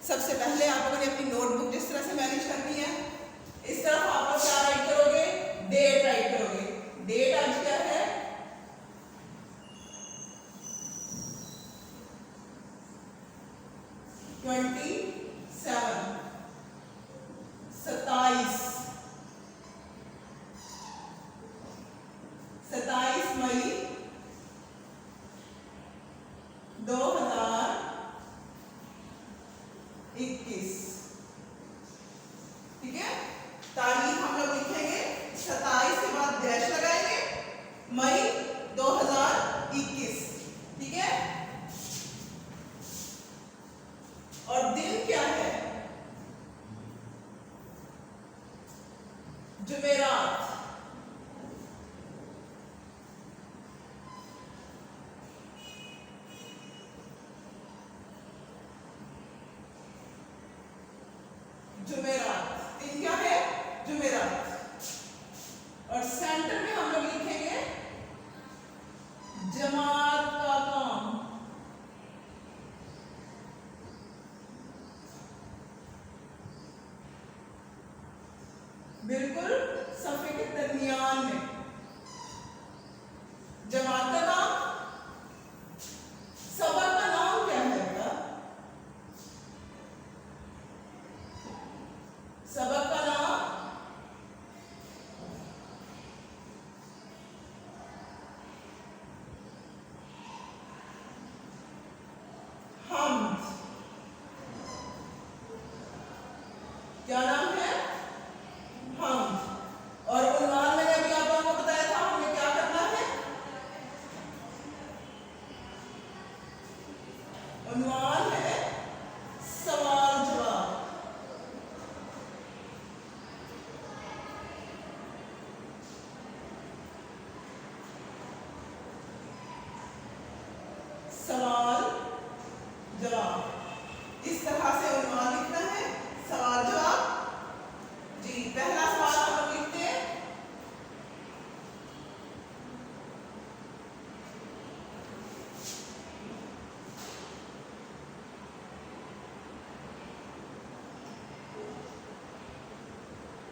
सबसे पहले आप लोगों ने अपनी नोटबुक जिस तरह से मैनेज करनी है, इस तरफ आप लोग क्या राइट करोगे, डेट राइट करोगे। डेट आज क्या है, ट्वेंटी 27 मई 2021। ठीक है, तारीख हम लोग लिखेंगे 27 के बाद डैश लगाएंगे, मई 2021। ठीक है, और दिन क्या है, जुमेरात। जुमेरात दिन क्या है, जुमेरात। और सेंटर में हम लोग लिखेंगे जमात का काम। बिल्कुल सफ़े के दरमियान में जमात का काम। सबक का नाम क्या है बेटा, सबक का नाम हम्द। क्या नाम है, हम्द। और उन्वान मैंने अभी आप लोगों को बताया था हमें क्या करना है, उन्वान है सवाल जवाब। सवाल जवाब, इस तरह से उन्वान लिखना है, सवाल जवाब। जी, पहला सवाल हम लोग लिखते हैं,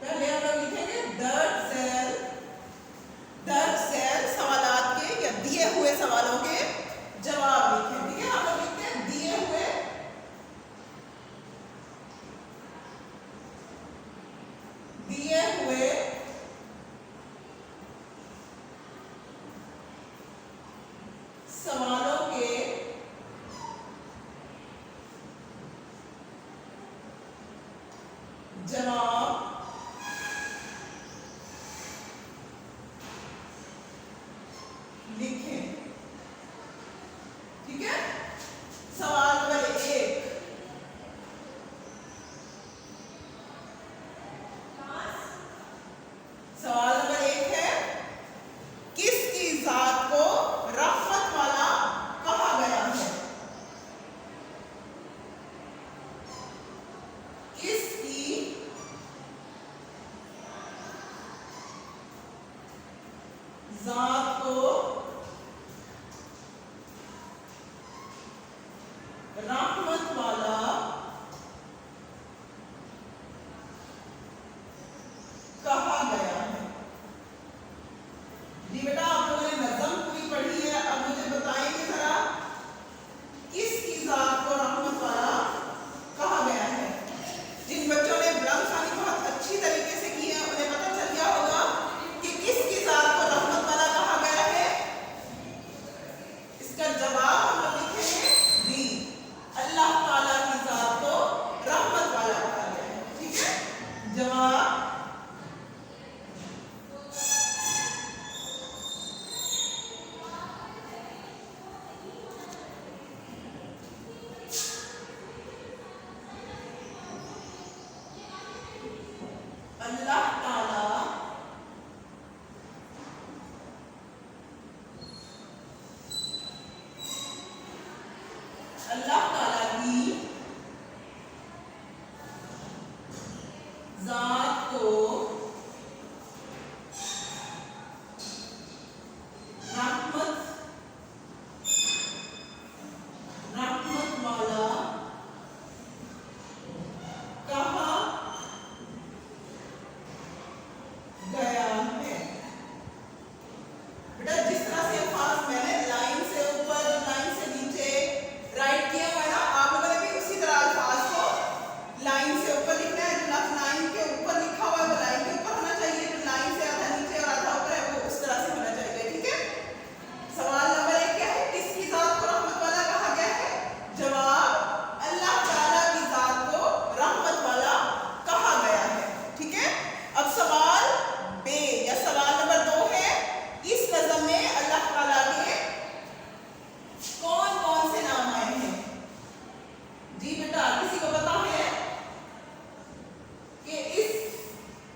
पहले हम लोग लिखेंगे दर्ज झैल सवालात के या दिए हुए सवालों के जवाब लिखें। ठीक है, हम लोग लिखते हैं दिए हुए सवालों के जवाब लिखें। ठीक है, सवाल नंबर 1, सवाल नंबर 1 है, किसकी जात को रहमत वाला कहा गया है, किसकी जात को रहमत वाला कहा गया है। जी बेटा, आप लोगों ने नज़म पूरी पढ़ी है, अब मुझे बताएंगे जरा किसकी जात को रहमत वाला कहा गया है। जिन बच्चों ने बुलंद सानी बहुत अच्छी तरीके से की है उन्हें पता चल गया होगा कि किसकी जात को रहमत वाला कहा गया है। इसका जवाब हम लोग लिखेंगे बी, अल्लाह ताला की जात को रहमत वाला कहा गया है। ठीक है, जवाब अल्लाह ताला की जात को रहमत वाला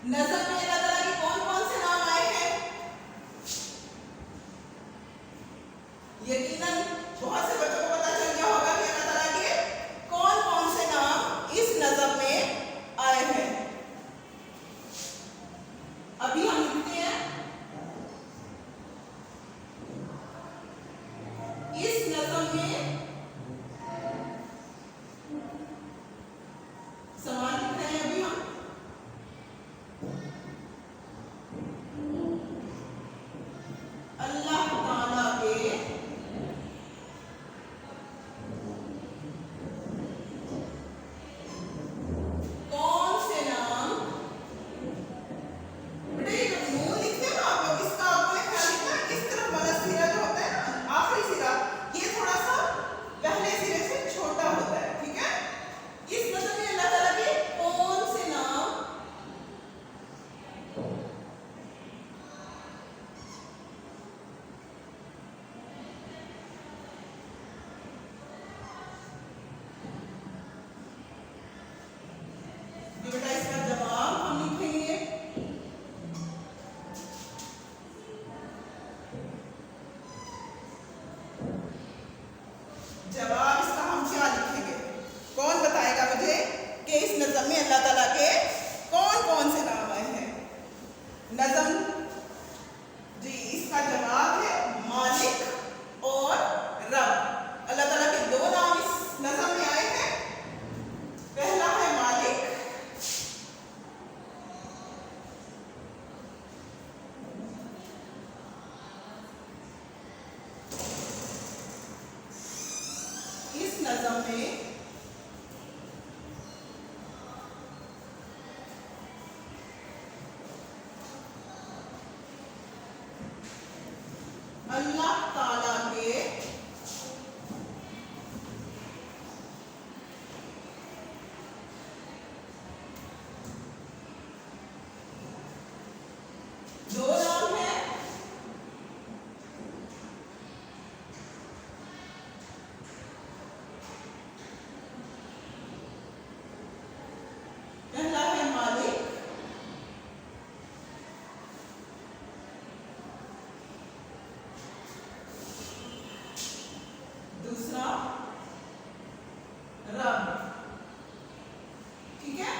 नज़म में अल्लाह ताला के कौन कौन से नाम आए हैं? यकीनन बहुत से बच्चों को पता चल गया होगा कि अल्लाह ताला के कौन कौन से नाम इस नज़म में आए हैं। अभी हम लिखते हैं इस नज़म में सवाल लिख रहे हैं। अभी हम अल्लाह ताला के कौन से नाम, बेटा ये जब नून लिखते हैं ना आप लोग, इसका आपको ख्याल रखना इस तरफ वाला सिरा जो होता है ना, आखिरी सिरा, ये थोड़ा सा पहले सिरे से छोटा होता है, ठीक है। इस नज़म में अल्लाह ताला के कौन से नाम ये, बेटा इसका जवाब हम लिखेंगे। जवाब इसका हम क्या लिखेंगे? कौन बताएगा मुझे कि इस नज़म में अल्लाह ताला के कौन कौन से नाम आए हैं? नज़म जी, इसका जवाब है मालिक और रब। अल्लाह ताला के दो नाम इस नज़म में आए हैं। पहला है मालिक, इस नज़म में अल्लाह ताला के दो नाम हैं। पहला है मालिक, दूसरा रब, ठीक है।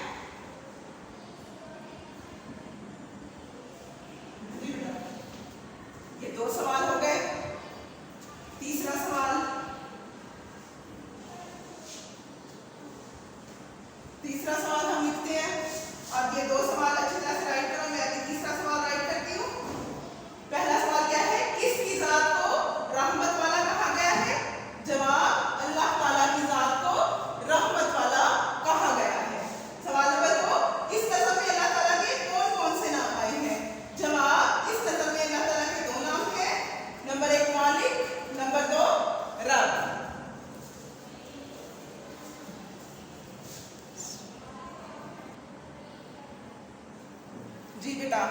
जी बेटा, ये दो सवाल हो गए। तीसरा सवाल, तीसरा सवाल हम लिखते हैं। अब ये दो सवाल अच्छी तरह से राइट करो। मैं अभी तीसरा सवाल राइट करती हूँ। पहला सवाल क्या है? किसकी जात को रहमत वाला कहा गया है? जवाब, अल्लाह ताला की जात को रहमत वाला कहा गया है। सवाल नंबर 2, इस नज़म में अल्लाह ताला के कौन कौन से नाम आए हैं? जवाब, इस नज़म में अल्लाह ताला के दो नाम हैं। नंबर 1 मालिक, नंबर 2 रब। जी बेटा,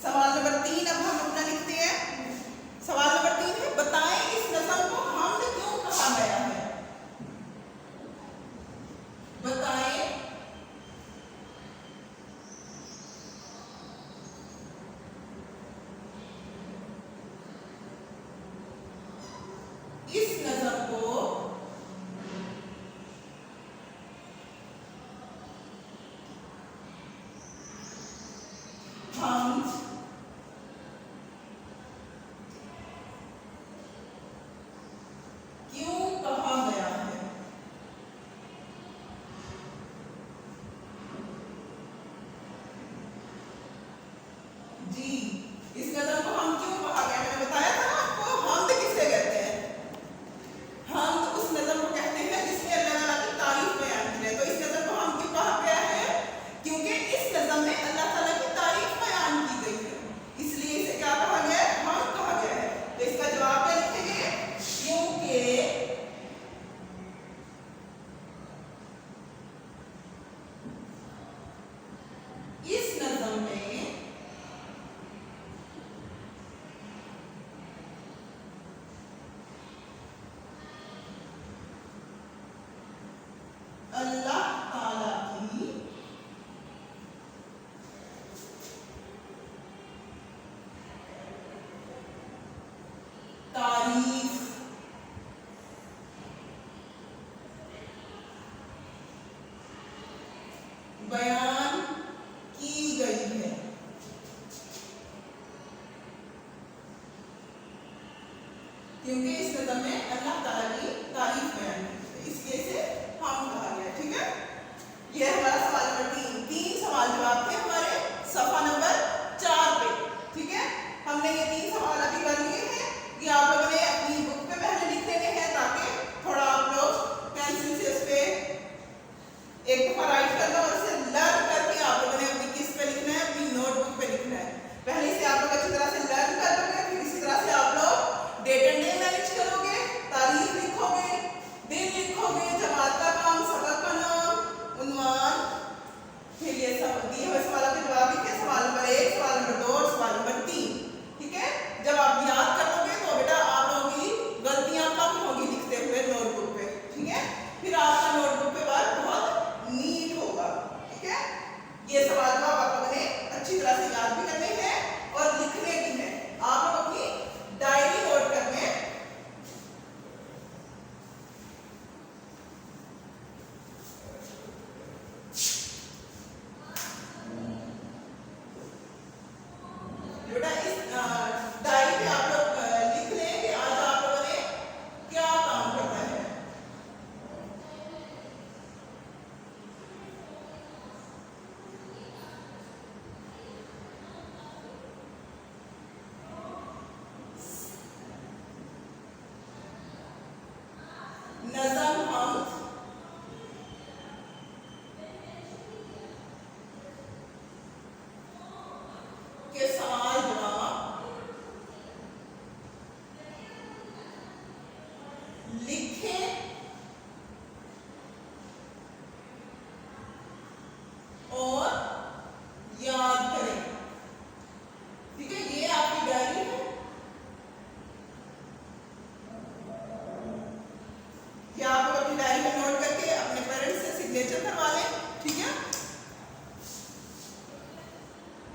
सवाल नंबर 3 अब हम अपना लिखते हैं। सवाल नंबर 3 है, बताएं इस नज़म को हम्द क्यों कहा गया है? बताएं इस नज़म को हम्द सफा नंबर 4 पे। ठीक है, हमने ये 3 सवाल अभी कर लिए हैं। ये आप लोगों ने अपनी बुक पे पहले लिख लेने हैं ताकि थोड़ा आप लोग पेंसिल से इस पे एक दफा राइट कर लो और इसे लर्न करके आप लोगों ने अपनी किस पे लिखना है, अपनी नोटबुक पे लिखना है। पहले से आप लोग अच्छी तरह से लर्न कर लोगे, फिर इसी तरह से आप लोग डेट एंड डे मैनेज करोगे, तारीख लिखोगे, दिन लिखोगे, जमात का काम, सबक का नाम, उन्वान, फिर ये सब दिए हुए सवालों के जवाब लिखे, सवाल नंबर 1, सवाल नंबर 2 और सवाल नंबर 3। ठीक है, जब आप याद कर लोगे तो बेटा आप लोगों की गलतियां कम होगी लिखते हुए नोटबुक पे। ठीक है, फिर आपका नोटबुक पे वर्क बहुत नीट होगा। ठीक है, ये सवाल जवाब आप लोगों ने अच्छी तरह से याद भी करने हैं और लिखने भी हैं। आप लोग अपनी डायरी नोट करने बेटा इस डायरी पे आप लोग लिख लें कि आज आप लोगों ने क्या काम करना है। नज़म हम के सवाल जवाब लिखें और याद करें। ठीक है, ये आपकी डायरी है, ये आप लोग अपनी डायरी में नोट करके अपने पेरेंट्स से सिग्नेचर करवा लें। ठीक है,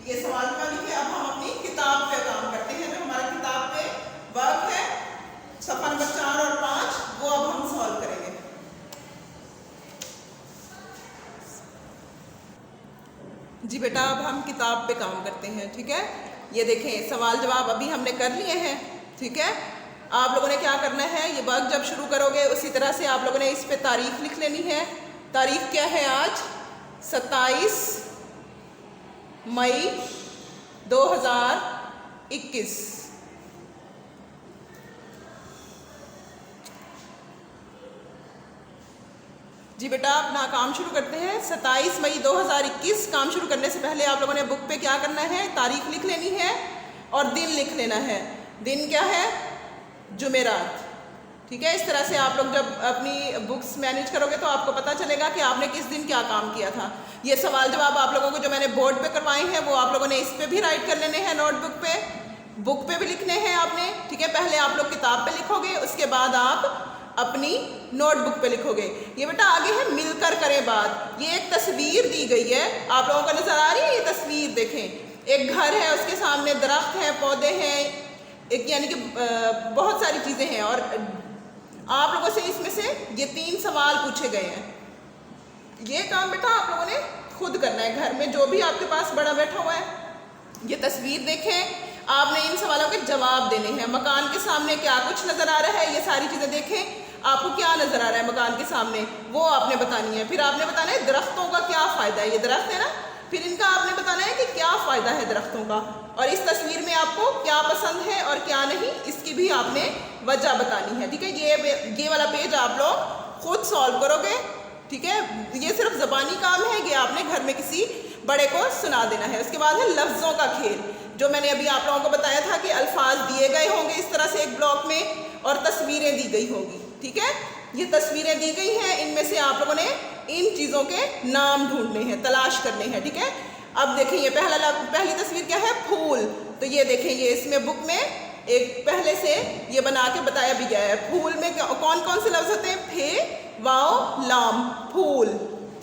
ये सवाल का लिखे। अब हम अपनी किताब पे काम करते हैं। जो हमारा किताब पे वर्क है सफा नंबर 4 और 5, वो अब हम सॉल्व करेंगे। जी बेटा, अब हम किताब पे काम करते हैं। ठीक है, ये देखें सवाल जवाब अभी हमने कर लिए हैं। ठीक है, आप लोगों ने क्या करना है, ये वर्क जब शुरू करोगे उसी तरह से आप लोगों ने इस पे तारीख लिख लेनी है। तारीख क्या है आज? 27 मई 2021। जी बेटा, अपना काम शुरू करते हैं। 27 मई 2021। काम शुरू करने से पहले आप लोगों ने बुक पे क्या करना है, तारीख लिख लेनी है और दिन लिख लेना है। दिन क्या है? जुमेरात। ठीक है, इस तरह से आप लोग जब अपनी बुक्स मैनेज करोगे तो आपको पता चलेगा कि आपने किस दिन क्या काम किया था। ये सवाल जवाब आप लोगों को जो मैंने बोर्ड पे करवाए हैं वो आप लोगों ने इस पे भी राइट कर लेने हैं, नोटबुक पे, बुक पे भी लिखने हैं आपने। ठीक है, पहले आप लोग किताब पे लिखोगे, उसके बाद आप अपनी नोटबुक पे लिखोगे। ये बेटा आगे है मिलकर करें बात। ये एक तस्वीर दी गई है, आप लोगों को नजर आ रही है ये तस्वीर? देखें, एक घर है, उसके सामने दरख्त है, पौधे हैं, एक यानी कि बहुत सारी चीज़ें हैं और आप लोगों से इसमें से ये 3 सवाल पूछे गए हैं। ये काम बेटा आप लोगों ने खुद करना है घर में, जो भी आपके पास बड़ा बैठा हुआ है। ये तस्वीर देखें, आपने इन सवालों के जवाब देने हैं। मकान के सामने क्या कुछ नज़र आ रहा है, ये सारी चीज़ें देखें, आपको क्या नज़र आ रहा है मकान के सामने, वो आपने बतानी है। फिर आपने बताना है दरख्तों का क्या फ़ायदा है, ये दरख्त है ना, फिर इनका आपने बताना है कि क्या फ़ायदा है दरख्तों का, और इस तस्वीर में आपको क्या पसंद है और क्या नहीं, इसकी भी आपने वजह बतानी है। ठीक है, ये वाला पेज आप लोग खुद सॉल्व करोगे। ठीक है, ये सिर्फ ज़बानी काम है, ये आपने घर में किसी बड़े को सुना देना है। उसके बाद है लफ्ज़ों का खेल, जो मैंने अभी आप लोगों को बताया था कि अल्फाज दिए गए होंगे इस तरह से एक ब्लॉक में और तस्वीरें दी गई होगी। ठीक है, ये तस्वीरें दी गई हैं, इनमें से आप लोगों ने इन चीज़ों के नाम ढूंढने हैं, तलाश करने हैं। ठीक है, अब देखें ये पहली तस्वीर क्या है, फूल। तो ये देखें, ये इसमें बुक में एक पहले से ये बना के बताया भी गया है। फूल में कौन कौन से लफ्ज़ होते हैं? फे, वाओ, लाम, फूल।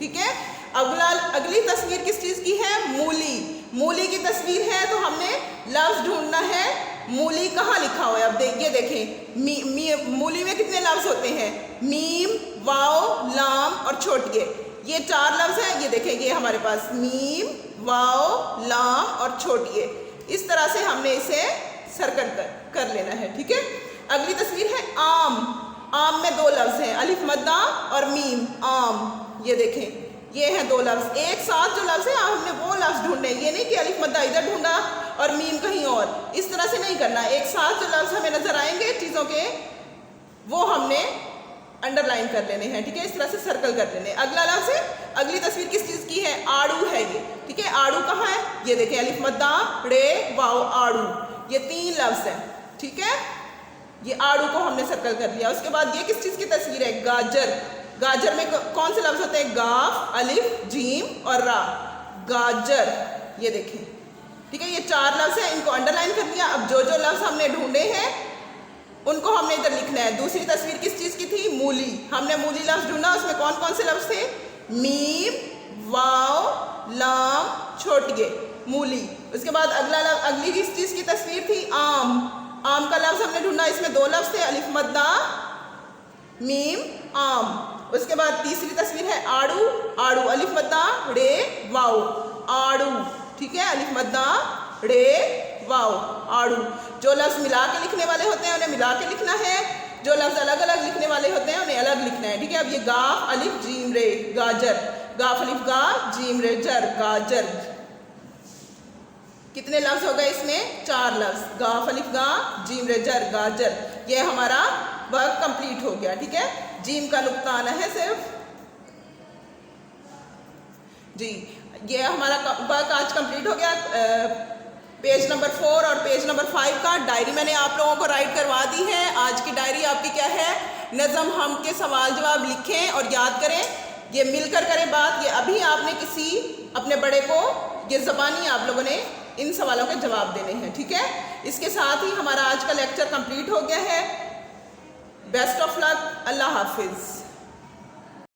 ठीक है, अगली तस्वीर किस चीज़ की है? मूली। मूली की तस्वीर है, तो हमने लफ्ज़ ढूंढना है, मूली कहाँ लिखा हुआ है। अब ये देखें, मूली में कितने लफ्ज़ होते हैं? मीम, वाओ, लाम और छोटिए, ये 4 लफ्ज़ हैं। ये देखें, ये हमारे पास मीम, वाओ, लाम और छोटिए, इस तरह से हमने इसे सर्कल कर लेना है। ठीक है, अगली तस्वीर है आम। आम में 2 लफ्ज़ हैं, अलिफ मद्दा और मीम, आम। ये देखें, ये हैं दो लफ्ज़, एक साथ जो लफ्ज़ है हमने वो लफ्ज़ ढूंढने, ये नहीं कि अलिफ मद्दा इधर ढूंढा और मीम कहीं और, इस तरह से नहीं करना। एक साथ जो लफ्ज़ हमें नज़र आएंगे चीज़ों के, वो हमने अंडरलाइन कर लेने हैं, ठीक है, इस तरह से सर्कल कर लेने। अगला लफ्ज़ है, अगली तस्वीर किस चीज़ की है? आड़ू है ये, ठीक है। आड़ू कहाँ है? ये देखें, अलिफ मद्दा रे वाओ आड़ू, ये 3 लफ्ज़ हैं, ठीक है। ये आड़ू को हमने सर्कल कर लिया। उसके बाद ये किस चीज़ की तस्वीर है? गाजर। गाजर में कौन से लफ्ज़ होते हैं? गाफ, अलिफ, जीम और रा, गाजर, ये देखें, ठीक है। ये 4 लफ्ज़ हैं, इनको अंडरलाइन कर लिया। अब जो जो लफ्ज़ हमने ढूंढे हैं उनको हमने इधर लिखना है। दूसरी तस्वीर किस चीज़ की थी? मूली। हमने मूली लफ्ज़ ढूंढा, उसमें कौन कौन से लफ्ज़ थे? मीम, वाव, लाम, छोटिए, मूली। उसके बाद अगली किस चीज़ की तस्वीर थी? आम। आम का लफ्ज़ हमने ढूंढा, इसमें 2 लफ्ज़ थे, अलिफ मद्दा मीम, आम। उसके बाद तीसरी तस्वीर है आड़ू। आड़ू, अलिफ मद्दा रे वाओ, आड़ू, ठीक है, अलिफ मद्दा रे वाओ, आड़ू। जो लफ्ज़ मिला के लिखने वाले होते हैं उन्हें मिला के लिखना है, जो लफ्ज़ अलग अलग लिखने वाले होते हैं उन्हें अलग लिखना है, ठीक है। अब ये गाफ अलिफ जीम रे, गाजर, गाफ अलिफ गा जीम रे जर, गाजर। कितने लफ्ज़ हो गए इसमें? 4 लफ्ज़, गाफ अलिफ गा जीम रे जर, गाजर। ये हमारा वर्क कंप्लीट हो गया, ठीक है। जीम का नुक्ता आना है सिर्फ जी। ये हमारा वर्क आज कंप्लीट हो गया। पेज नंबर 4 और पेज नंबर 5 का डायरी मैंने आप लोगों को राइट करवा दी है। आज की डायरी आपकी क्या है? नज़म हम के सवाल जवाब लिखें और याद करें, ये मिलकर करें बात। ये अभी आपने किसी अपने बड़े को ये ज़बानी आप लोगों ने इन सवालों के जवाब देने हैं, ठीक है। इसके साथ ही हमारा आज का लेक्चर कंप्लीट हो गया है। बेस्ट ऑफ लक, अल्लाह हाफिज़।